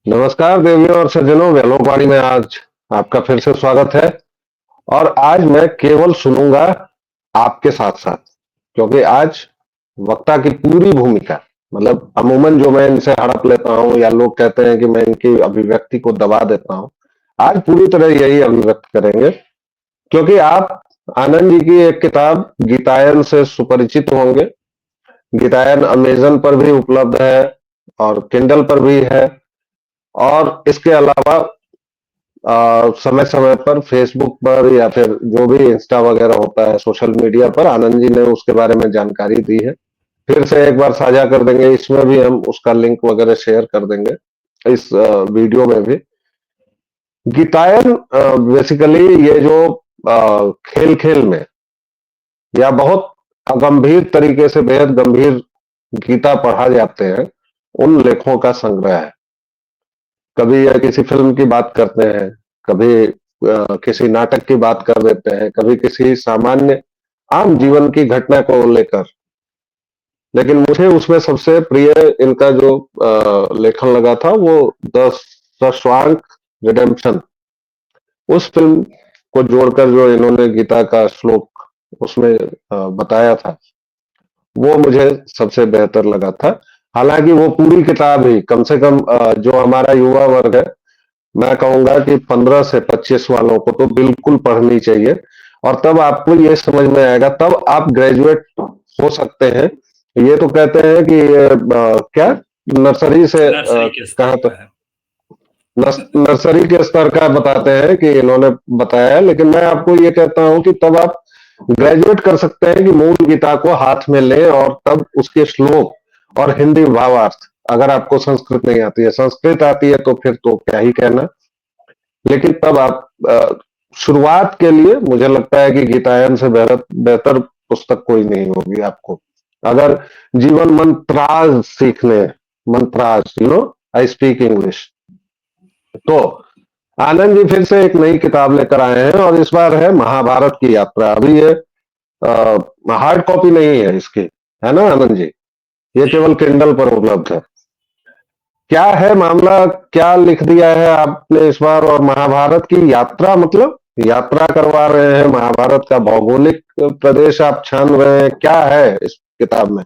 नमस्कार देवियों और सज्जनों, वेलों में आज आपका फिर से स्वागत है। और आज मैं केवल सुनूंगा आपके साथ साथ, क्योंकि आज वक्ता की पूरी भूमिका, मतलब अमूमन जो मैं इनसे हड़प लेता हूं या लोग कहते हैं कि मैं इनकी अभिव्यक्ति को दबा देता हूं, आज पूरी तरह यही अभिव्यक्त करेंगे। क्योंकि आप आनंद जी की एक किताब गीतायन से सुपरिचित होंगे। गीतायन अमेजन पर भी उपलब्ध है और किंडल पर भी है। और इसके अलावा समय समय पर फेसबुक पर या फिर जो भी इंस्टा वगैरह होता है सोशल मीडिया पर, आनंद जी ने उसके बारे में जानकारी दी है। फिर से एक बार साझा कर देंगे, इसमें भी हम उसका लिंक वगैरह शेयर कर देंगे इस वीडियो में भी। गीतायन बेसिकली ये जो खेल खेल में या बहुत गंभीर तरीके से, बेहद गंभीर गीता पढ़ा जाते हैं, उन लेखों का संग्रह है। कभी यह किसी फिल्म की बात करते हैं, कभी किसी नाटक की बात कर देते हैं, कभी किसी सामान्य आम जीवन की घटना को लेकर। लेकिन मुझे उसमें सबसे प्रिय इनका जो लेखन लगा था वो द शशांक रिडेम्पशन, उस फिल्म को जोड़कर जो इन्होंने गीता का श्लोक उसमें बताया था, वो मुझे सबसे बेहतर लगा था। हालांकि वो पूरी किताब ही कम से कम जो हमारा युवा वर्ग है, मैं कहूंगा कि 15 से 25 वालों को तो बिल्कुल पढ़नी चाहिए। और तब आपको ये समझ में आएगा, तब आप ग्रेजुएट हो सकते हैं। ये तो कहते हैं कि क्या नर्सरी से नर्सरी के स्तर कहाँ का तक, है। नर्सरी के स्तर का बताते हैं कि इन्होंने बताया है। लेकिन मैं आपको ये कहता हूं कि तब आप ग्रेजुएट कर सकते हैं कि मूल गीता को हाथ में लें और तब उसके श्लोक और हिंदी भावार्थ, अगर आपको संस्कृत नहीं आती है, संस्कृत आती है तो फिर तो क्या ही कहना। लेकिन तब आप शुरुआत के लिए मुझे लगता है कि गीतायन से बेहतर बेहतर पुस्तक कोई नहीं होगी आपको, अगर जीवन मंत्राज सीखने, मंत्राज, आई स्पीक इंग्लिश। तो आनंद जी फिर से एक नई किताब लेकर आए हैं और इस बार है महाभारत की यात्रा। अभी ये हार्ड कॉपी नहीं है इसकी, है ना आनंद जी? ये जी केवल किंडल पर उपलब्ध है। क्या है मामला, क्या लिख दिया है आपने इस बार? और महाभारत की यात्रा, मतलब यात्रा करवा रहे हैं, महाभारत का भौगोलिक प्रदेश आप छान रहे हैं, क्या है इस किताब में?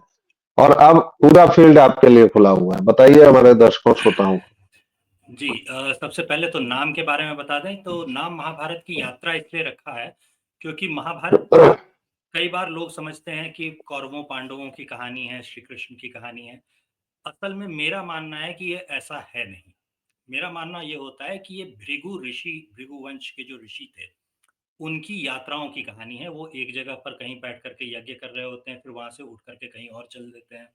और अब पूरा फील्ड आपके लिए खुला हुआ है, बताइए हमारे दर्शकों श्रोताओं को। जी सबसे पहले तो नाम के बारे में बता दें तो नाम महाभारत की यात्रा इसलिए रखा है क्योंकि महाभारत कई बार लोग समझते हैं कि कौरवों पांडवों की कहानी है, श्री कृष्ण की कहानी है। असल में मेरा मानना है कि ये ऐसा है नहीं। मेरा मानना ये होता है कि ये भृगु ऋषि, भृगु वंश के जो ऋषि थे, उनकी यात्राओं की कहानी है। वो एक जगह पर कहीं बैठ करके यज्ञ कर रहे होते हैं, फिर वहां से उठ करके कहीं और चल देते हैं,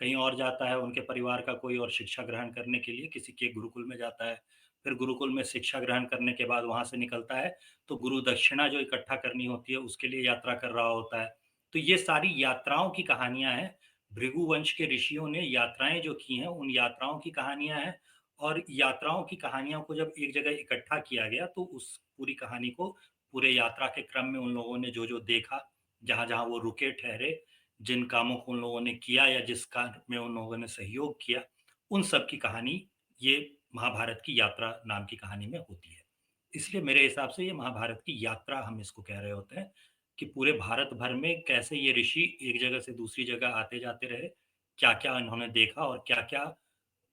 कहीं और जाता है उनके परिवार का कोई और शिक्षा ग्रहण करने के लिए किसी के गुरुकुल में जाता है। फिर गुरुकुल में शिक्षा ग्रहण करने के बाद वहाँ से निकलता है, तो गुरु दक्षिणा जो इकट्ठा करनी होती है उसके लिए यात्रा कर रहा होता है। तो ये सारी यात्राओं की कहानियाँ हैं। भृगु वंश के ऋषियों ने यात्राएँ जो की हैं, उन यात्राओं की कहानियाँ हैं। और यात्राओं की कहानियों को जब एक जगह इकट्ठा किया गया तो उस पूरी कहानी को पूरे यात्रा के क्रम में उन लोगों ने जो-जो देखा, जहाँ-जहाँ वो रुके, ठहरे, जिन कामों को उन लोगों ने किया या जिस कार्य में उन लोगों ने सहयोग किया, उन सब की कहानी ये महाभारत की यात्रा नाम की कहानी में होती है। इसलिए मेरे हिसाब से ये महाभारत की यात्रा हम इसको कह रहे होते हैं कि पूरे भारत भर में कैसे ये ऋषि एक जगह से दूसरी जगह आते-जाते रहे, क्या-क्या इन्होंने देखा और क्या-क्या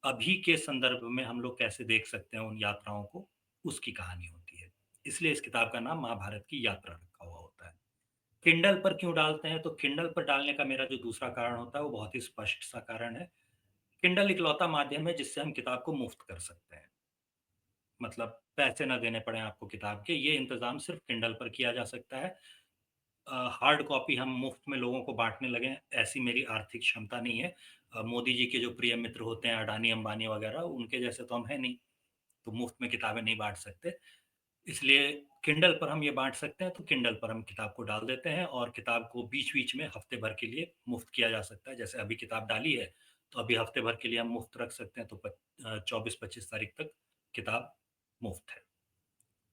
अभी के संदर्भ में हम लोग कैसे देख सकते हैं उन यात्राओं को, उसकी कहानी होती है। इसलिए इस किताब का नाम महाभारत की यात्रा रखा हुआ होता है। किंडल पर क्यों डालते हैं? तो किंडल पर डालने का मेरा जो दूसरा कारण होता है वो बहुत ही स्पष्ट सा कारण है। किंडल इकलौता माध्यम है जिससे हम किताब को मुफ़्त कर सकते हैं। मतलब पैसे ना देने पड़े आपको किताब के, ये इंतज़ाम सिर्फ़ किंडल पर किया जा सकता है। हार्ड कॉपी हम मुफ़्त में लोगों को बाँटने लगें, ऐसी मेरी आर्थिक क्षमता नहीं है। मोदी जी के जो प्रिय मित्र होते हैं अडानी, अंबानी वग़ैरह, उनके जैसे तो हम हैं नहीं, तो मुफ़्त में किताबें नहीं बाँट सकते। इसलिए किंडल पर हम ये बाँट सकते हैं, तो किंडल पर हम किताब को डाल देते हैं और किताब को बीच-बीच में हफ़्ते भर के लिए मुफ़्त किया जा सकता है। जैसे अभी किताब डाली है, तो अभी हफ़्ते भर के लिए हम मुफ़्त रख सकते हैं, तो 24-25 तारीख तक किताब मुफ़्त है।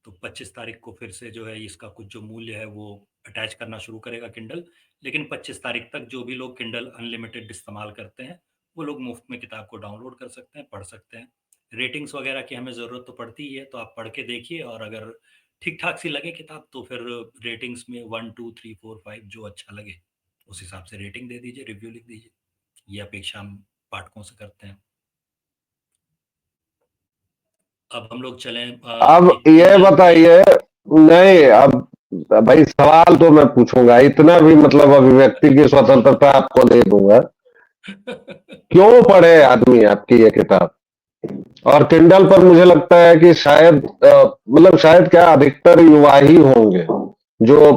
तो 25 तारीख को फिर से जो है इसका कुछ जो मूल्य है वो अटैच करना शुरू करेगा किंडल। लेकिन 25 तारीख तक जो भी लोग किंडल अनलिमिटेड इस्तेमाल करते हैं, वो लोग मुफ़्त में किताब को डाउनलोड कर सकते हैं, पढ़ सकते हैं। रेटिंग्स वगैरह की हमें ज़रूरत तो पड़ती ही है, तो आप पढ़ के देखिए और अगर ठीक-ठाक सी लगे किताब तो फिर रेटिंग्स में 1, 2, 3, 4, 5 जो अच्छा लगे, उस हिसाब से रेटिंग दे दीजिए, रिव्यू लिख दीजिए। ये अपेक्षा हम पाठकों से करते हैं। अब हम लोग चलें अब कि ये किंडल पे। बताइए, नहीं अब भाई सवाल तो मैं पूछूंगा, इतना भी मतलब अभिव्यक्ति की स्वतंत्रता आपको दे दूंगा। क्यों पढ़े आदमी आपकी ये किताब? और किंडल पर मुझे लगता है कि शायद मतलब शायद क्या अधिकतर युवा ही होंगे जो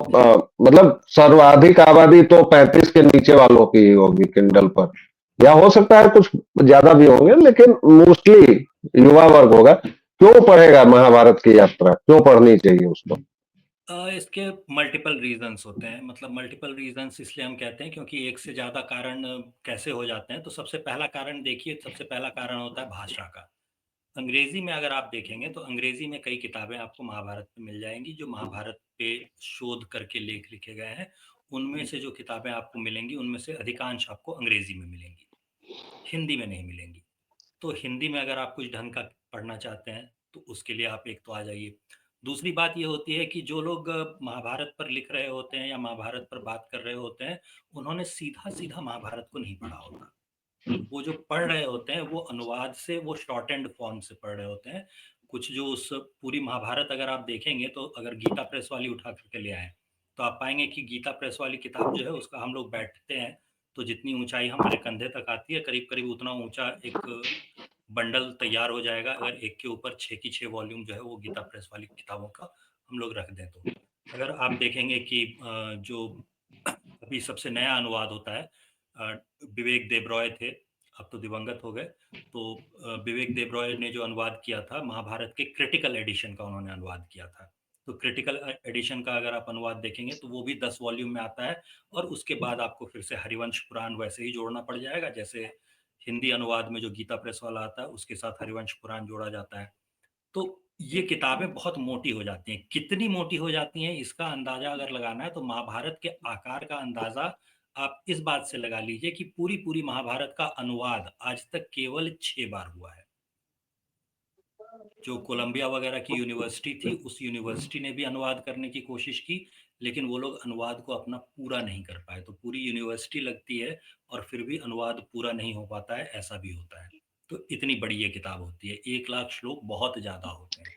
मतलब सर्वाधिक आबादी तो 35 के नीचे वालों की ही होगी किंडल पर, या हो सकता है कुछ ज्यादा भी होंगे, लेकिन मोस्टली युवा वर्ग होगा। क्यों पढ़ेगा महाभारत की यात्रा, क्यों पढ़नी चाहिए उसको? इसके मल्टीपल रीजंस होते हैं, मतलब मल्टीपल रीजंस इसलिए हम कहते हैं क्योंकि एक से ज़्यादा कारण कैसे हो जाते हैं। तो सबसे पहला कारण देखिए, सबसे पहला कारण होता है भाषा का। अंग्रेजी में अगर आप देखेंगे तो अंग्रेजी में कई किताबें आपको महाभारत में मिल जाएंगी जो महाभारत पे शोध करके लेख लिखे गए हैं। उनमें से जो किताबें आपको मिलेंगी उनमें से अधिकांश आपको अंग्रेजी में मिलेंगी, हिंदी में नहीं मिलेंगी। तो हिंदी में अगर आप कुछ ढंग का पढ़ना चाहते हैं तो उसके लिए आप एक तो आ जाइए। दूसरी बात ये होती है कि जो लोग महाभारत पर लिख रहे होते हैं या महाभारत पर बात कर रहे होते हैं, उन्होंने सीधा-सीधा महाभारत को नहीं पढ़ा होता। वो जो पढ़ रहे होते हैं वो अनुवाद से, वो शॉर्ट एंड फॉर्म से पढ़ रहे होते हैं। कुछ जो उस पूरी महाभारत अगर आप देखेंगे तो अगर गीता प्रेस वाली उठा करके ले आएँ, तो आप पाएँगे कि गीता प्रेस वाली किताब जो है उसका हम लोग बैठते हैं, तो जितनी ऊँचाई हमारे कंधे तक आती है करीब-करीब उतना ऊँचा एक बंडल तैयार हो जाएगा अगर एक के ऊपर 6 की 6 वॉल्यूम जो है वो गीता प्रेस वाली किताबों का हम लोग रख दें तो। अगर आप देखेंगे कि जो अभी सबसे नया अनुवाद होता है, विवेक देबरॉय थे, अब तो दिवंगत हो गए। तो विवेक देबरॉय ने जो अनुवाद किया था महाभारत के क्रिटिकल एडिशन का उन्होंने अनुवाद किया था। तो क्रिटिकल एडिशन का अगर आप अनुवाद देखेंगे तो वो भी 10 वॉल्यूम में आता है और उसके बाद आपको फिर से हरिवंश पुराण वैसे ही जोड़ना पड़ जाएगा जैसे हिंदी अनुवाद में जो गीता प्रेस वाला आता है उसके साथ हरिवंश पुराण जोड़ा जाता है। तो ये किताबें बहुत मोटी हो जाती हैं। कितनी मोटी हो जाती हैं इसका अंदाज़ा अगर लगाना है तो महाभारत के आकार का अंदाज़ा आप इस बात से लगा लीजिए कि पूरी-पूरी महाभारत का अनुवाद आज तक केवल 6 बार हुआ है। जो कोलंबिया वगैरह की यूनिवर्सिटी थी, उस यूनिवर्सिटी ने भी अनुवाद करने की कोशिश की, लेकिन वो लोग अनुवाद को अपना पूरा नहीं कर पाए। तो पूरी यूनिवर्सिटी लगती है और फिर भी अनुवाद पूरा नहीं हो पाता है, ऐसा भी होता है। तो इतनी बड़ी ये किताब होती है, 1 लाख श्लोक बहुत ज़्यादा होते हैं।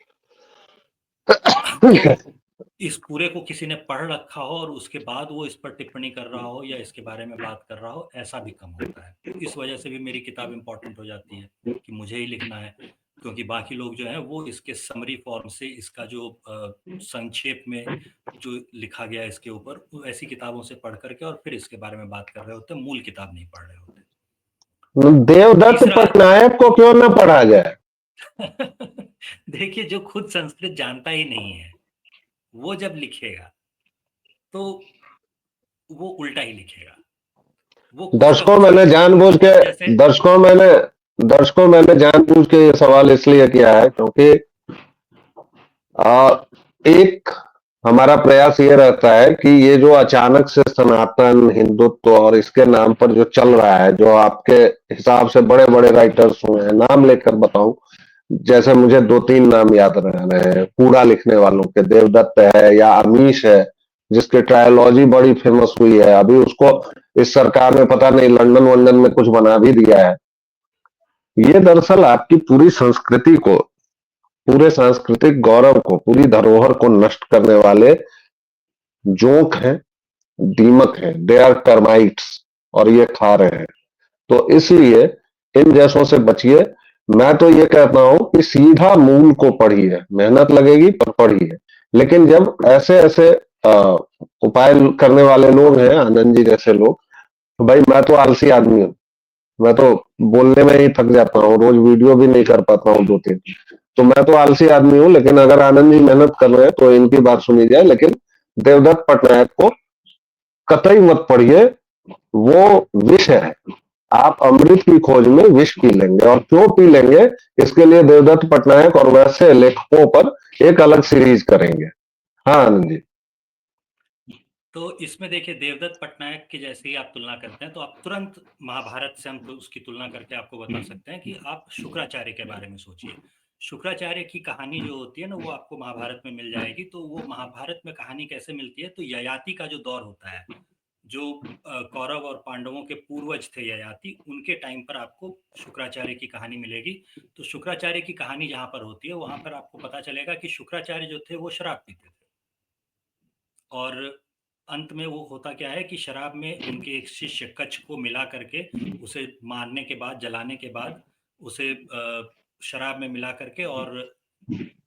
तो इस पूरे को किसी ने पढ़ रखा हो और उसके बाद वो इस पर टिप्पणी कर रहा हो या इसके बारे में बात कर रहा हो, ऐसा भी कम होता है। तो इस वजह से भी मेरी किताब इम्पोर्टेंट हो जाती है कि मुझे ही लिखना है, क्योंकि बाकी लोग जो हैं वो इसके समरी फॉर्म से इसका जो संक्षेप में जो लिखा गया है इसके ऊपर, वो ऐसी किताबों से पढ़ कर के और फिर इसके बारे में बात कर रहे होते हैं, मूल किताब नहीं पढ़ रहे होते। देवदत्त तीसरा पटनायक को क्यों न पढ़ा जाए? देखिए, जो खुद संस्कृत जानता ही नहीं है, वो जब लिखेगा, तो वो उल्टा ही लिखेगा। वो कुछ का दर्शकों कुछ मैंने लिख देगा। जानबूझ के जैसे दर्शकों मैंने दर्शकों मैंने जानबूझ के ये सवाल इसलिए किया है क्योंकि एक हमारा प्रयास ये रहता है कि ये जो अचानक से सनातन हिंदुत्व और इसके नाम पर जो चल रहा है, जो आपके हिसाब से बड़े बड़े राइटर्स हुए हैं, नाम लेकर बताऊं, जैसे मुझे 2-3 नाम याद रह रहे हैं कूड़ा लिखने वालों के, देवदत्त है या अमीश है, जिसकी ट्रायोलॉजी बड़ी फेमस हुई है, अभी उसको इस सरकार ने पता नहीं लंदन वंदन में कुछ बना भी दिया है। ये दरअसल आपकी पूरी संस्कृति को, पूरे सांस्कृतिक गौरव को, पूरी धरोहर को नष्ट करने वाले जोंक हैं, दीमक हैं, दे आर टर्माइट्स, और ये खा रहे हैं। तो इसलिए इन जैसों से बचिए। मैं तो ये कहता हूं कि सीधा मूल को पढ़िए, मेहनत लगेगी पर पढ़िए। लेकिन जब ऐसे ऐसे उपाय करने वाले लोग हैं, आनंद जी जैसे लोग, तो भाई मैं तो आलसी आदमी हूँ, मैं तो बोलने में ही थक जाता हूँ, रोज वीडियो भी नहीं कर पाता हूँ 2-3। तो मैं तो आलसी आदमी हूँ, लेकिन अगर आनंद जी मेहनत कर रहे हैं तो इनकी बात सुनी जाए। लेकिन देवदत्त पटनायक को कतई मत पढ़िए, वो विष है। आप अमृत की खोज में विष पी लेंगे, और क्यों पी लेंगे इसके लिए देवदत्त पटनायक और वैसे लेखकों पर एक अलग सीरीज करेंगे। हाँ आनंद जी। तो इसमें देखिए देवदत्त पटनायक की जैसे ही आप तुलना करते हैं तो आप तुरंत महाभारत से हम तो उसकी तुलना करके आपको बता सकते हैं कि आप शुक्राचार्य के बारे में सोचिए। शुक्राचार्य की कहानी जो होती है ना वो आपको महाभारत में मिल जाएगी। तो वो महाभारत में कहानी कैसे मिलती है, तो ययाति का जो दौर होता है, जो कौरव और पांडवों के पूर्वज थे ययाति, उनके टाइम पर आपको शुक्राचार्य की कहानी मिलेगी। तो शुक्राचार्य की कहानी जहाँ पर होती है वहां पर आपको पता चलेगा कि शुक्राचार्य जो थे वो शराब पीते थे, और अंत में वो होता क्या है कि शराब में उनके एक शिष्य कच्छ को मिला करके उसे मारने के बाद, जलाने के बाद उसे शराब में मिला करके और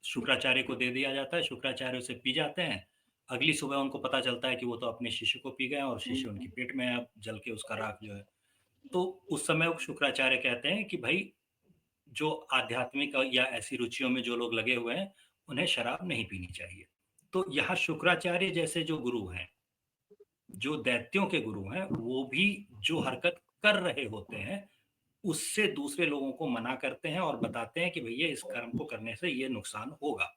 शुक्राचार्य को दे दिया जाता है। शुक्राचार्य उसे पी जाते हैं। अगली सुबह उनको पता चलता है कि वो तो अपने शिष्य को पी गए और शिष्य उनके पेट में अब जल के उसका राख जो है। तो उस समय शुक्राचार्य कहते हैं कि भाई जो आध्यात्मिक या ऐसी रुचियों में जो लोग लगे हुए हैं उन्हें शराब नहीं पीनी चाहिए। तो यहाँ शुक्राचार्य जैसे जो गुरु हैं, जो दैत्यों के गुरु हैं, वो भी जो हरकत कर रहे होते हैं उससे दूसरे लोगों को मना करते हैं और बताते हैं कि भैया इस कर्म को करने से ये नुकसान होगा,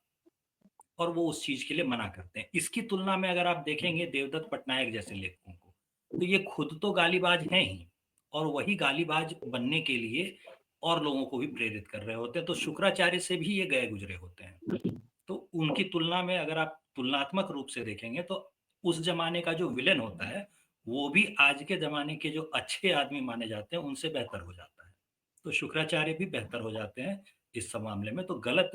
और वो उस चीज के लिए मना करते हैं। इसकी तुलना में अगर आप देखेंगे देवदत्त पटनायक जैसे लेखकों को, तो ये खुद तो गालीबाज हैं ही, और वही गालीबाज बनने के लिए और लोगों को भी प्रेरित कर रहे होते हैं। तो शुक्राचार्य से भी ये गए गुजरे होते हैं। तो उनकी तुलना में अगर आप तुलनात्मक रूप से देखेंगे तो उस जमाने का जो विलेन होता है वो भी आज के जमाने के जो अच्छे आदमी माने जाते हैं उनसे बेहतर हो जाता है। तो शुक्राचार्य भी बेहतर हो जाते हैं इस सब मामले में। तो गलत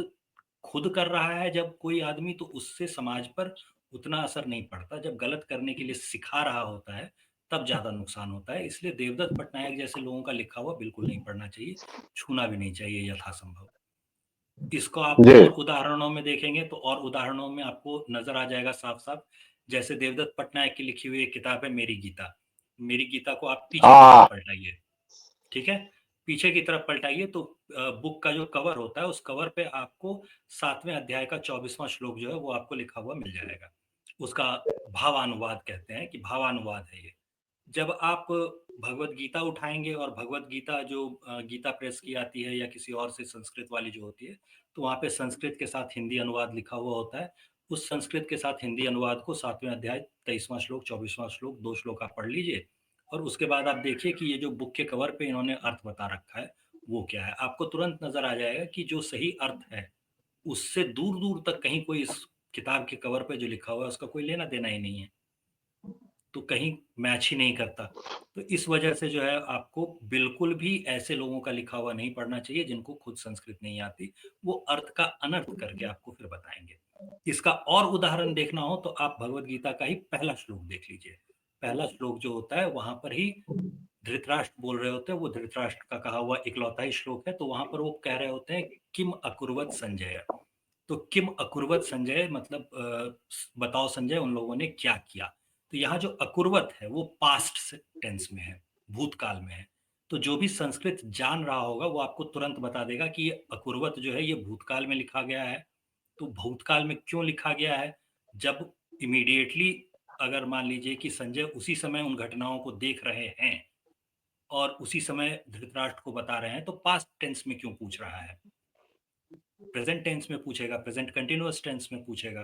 खुद कर रहा है जब कोई आदमी, तो उससे समाज पर उतना असर नहीं पड़ता। जब गलत करने के लिए सिखा रहा होता है तब ज्यादा नुकसान होता है। इसलिए देवदत्त पटनायक जैसे लोगों का लिखा हुआ बिल्कुल नहीं पढ़ना चाहिए, छूना भी नहीं चाहिए यथासंभव। इसको आप जी। और उदाहरणों में देखेंगे तो और उदाहरणों में आपको नजर आ जाएगा साफ साफ। जैसे देवदत्त पटनायक की लिखी हुई एक किताब है मेरी गीता। मेरी गीता को आप पीछे की तरफ आ पलटाइए, ठीक है, पीछे की तरफ पलटाइए तो बुक का जो कवर होता है उस कवर पे आपको 7वें अध्याय का 24वां श्लोक जो है वो आपको लिखा हुआ मिल जाएगा। उसका भावानुवाद कहते हैं कि भावानुवाद है ये। जब आप भगवत गीता उठाएंगे और भगवत गीता जो गीता प्रेस की आती है या किसी और से संस्कृत वाली जो होती है, तो वहाँ पे संस्कृत के साथ हिंदी अनुवाद लिखा हुआ होता है। उस संस्कृत के साथ हिंदी अनुवाद को 7वें अध्याय 23वां श्लोक 24वां श्लोक 2 श्लोक आप पढ़ लीजिए, और उसके बाद आप देखिए कि ये जो बुक के कवर पे इन्होंने अर्थ बता रखा है वो क्या है। आपको तुरंत नजर आ जाएगा कि जो सही अर्थ है उससे दूर दूर तक कहीं कोई इस किताब के कवर पे जो लिखा हुआ है उसका कोई लेना देना ही नहीं है, तो कहीं मैच ही नहीं करता। तो इस वजह से जो है आपको बिल्कुल भी ऐसे लोगों का लिखा हुआ नहीं पढ़ना चाहिए जिनको खुद संस्कृत नहीं आती। वो अर्थ का अनर्थ करके आपको फिर बताएंगे। इसका और उदाहरण देखना हो तो आप भगवत गीता का ही पहला श्लोक देख लीजिए। पहला श्लोक जो होता है वहां पर ही धृतराष्ट्र बोल रहे होते हैं, वो धृतराष्ट्र का कहा हुआ इकलौता ही श्लोक है। तो वहां पर वो कह रहे होते हैं किम अकुर्वत संजय। तो किम अकुर्वत संजय मतलब बताओ संजय उन लोगों ने क्या किया। तो यहाँ जो अकुर्वत है वो पास्ट टेंस में है, भूतकाल में है। तो जो भी संस्कृत जान रहा होगा वो आपको तुरंत बता देगा कि ये अकुर्वत जो है ये भूतकाल में लिखा गया है। तो भूतकाल में क्यों लिखा गया है, जब इमीडिएटली अगर मान लीजिए कि संजय उसी समय उन घटनाओं को देख रहे हैं और उसी समय धृतराष्ट्र को बता रहे हैं, तो पास्ट टेंस में क्यों पूछ रहा है, प्रेजेंट टेंस में पूछेगा, प्रेजेंट कंटिन्यूअस टेंस में पूछेगा।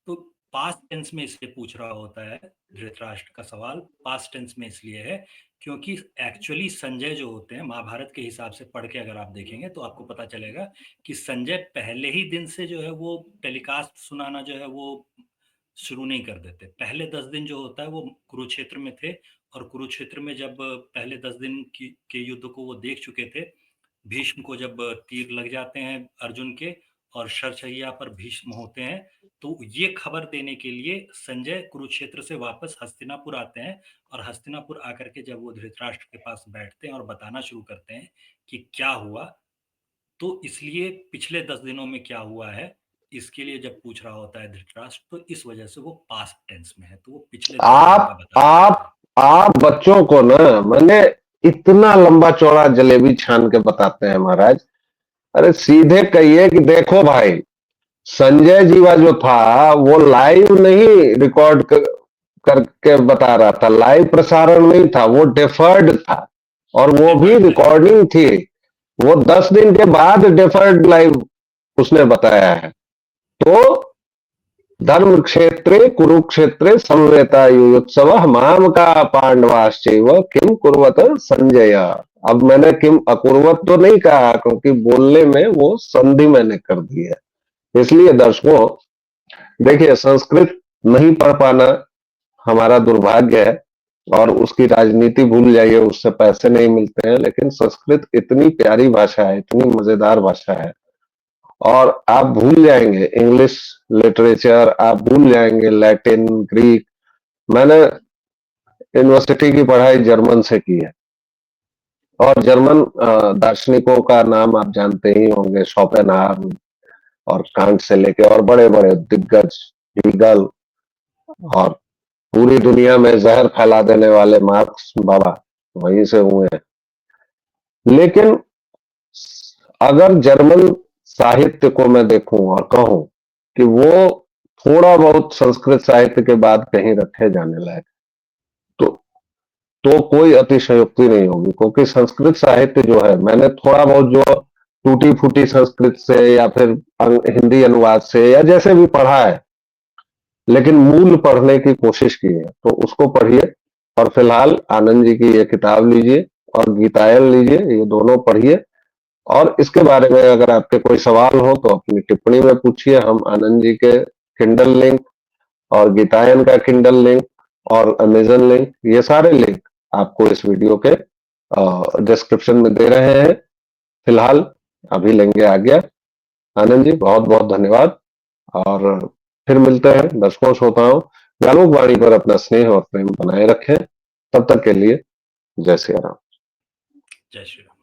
तो पास्ट टेंस में इसलिए पूछ रहा होता है धृतराष्ट्र का सवाल, पास्ट टेंस में इसलिए है क्योंकि एक्चुअली संजय जो होते हैं महाभारत के हिसाब से पढ़ के अगर आप देखेंगे तो आपको पता चलेगा कि संजय पहले ही दिन से जो है वो टेलीकास्ट सुनाना जो है वो शुरू नहीं कर देते। पहले 10 दिन जो होता है वो कुरुक्षेत्र में थे, और कुरुक्षेत्र में जब पहले 10 दिन के युद्ध को वो देख चुके थे, भीष्म को जब तीर लग जाते हैं अर्जुन के और शरशैया पर भीष्म होते हैं, तो ये खबर देने के लिए संजय कुरुक्षेत्र से वापस हस्तिनापुर आते हैं। और हस्तिनापुर आकर के जब वो धृतराष्ट्र के पास बैठते हैं और बताना शुरू करते हैं कि क्या हुआ, तो इसलिए पिछले 10 दिनों में क्या हुआ है इसके लिए जब पूछ रहा होता है धृतराष्ट्र, तो इस वजह से वो पास्ट टेंस में है, तो वो पिछले 10 दिनों का आप बता रहा आप है। आप बच्चों को ना मैंने इतना लंबा चौड़ा जलेबी छान के बताते हैं महाराज। अरे सीधे कहिए कि देखो भाई, संजय जीवा जो था वो लाइव नहीं रिकॉर्ड करके बता रहा था, लाइव प्रसारण नहीं था, वो डेफर्ड था, और वो भी रिकॉर्डिंग थी। वो 10 दिन के बाद डेफर्ड लाइव उसने बताया है। तो धर्म क्षेत्रे कुरुक्षेत्रे समवेतायुयुत्सवः मामका पांडवाश्चैव किम कुर्वत संजय। अब मैंने किम अकुर्वत तो नहीं कहा, क्योंकि बोलने में वो संधि मैंने कर दी है। इसलिए दर्शकों देखिए, संस्कृत नहीं पढ़ पाना हमारा दुर्भाग्य है, और उसकी राजनीति भूल जाइए, उससे पैसे नहीं मिलते हैं। लेकिन संस्कृत इतनी प्यारी भाषा है, इतनी मजेदार भाषा है, और आप भूल जाएंगे इंग्लिश लिटरेचर, आप भूल जाएंगे लैटिन ग्रीक। मैंने यूनिवर्सिटी की पढ़ाई जर्मन से की है, और जर्मन दार्शनिकों का नाम आप जानते ही होंगे, शोपेनहावर और कांट से लेके और बड़े बड़े दिग्गज हीगल, और पूरी दुनिया में जहर फैला देने वाले मार्क्स बाबा वहीं से हुए हैं। लेकिन अगर जर्मन साहित्य को मैं देखूं और कहूं कि वो थोड़ा बहुत संस्कृत साहित्य के बाद कहीं रखे जाने लायक, तो कोई अतिशयोक्ति नहीं होगी, क्योंकि संस्कृत साहित्य जो है, मैंने थोड़ा बहुत जो टूटी फूटी संस्कृत से या फिर हिंदी अनुवाद से या जैसे भी पढ़ा है, लेकिन मूल पढ़ने की कोशिश की है, तो उसको पढ़िए। और फिलहाल आनंद जी की ये किताब लीजिए और गीतायन लीजिए, ये दोनों पढ़िए। और इसके बारे में अगर आपके कोई सवाल हो तो अपनी टिप्पणी में पूछिए। हम आनंद जी के किंडल लिंक और गीतायन का किंडल लिंक और अमेजन लिंक, ये सारे लिंक आपको इस वीडियो के डिस्क्रिप्शन में दे रहे हैं। फिलहाल अभी लेंगे आज्ञा। आनंद जी बहुत बहुत धन्यवाद, और फिर मिलते हैं। दर्शकों श्रोताओं, गालोक वाणी पर अपना स्नेह और प्रेम बनाए रखें। तब तक के लिए जय श्री राम। जय श्री राम।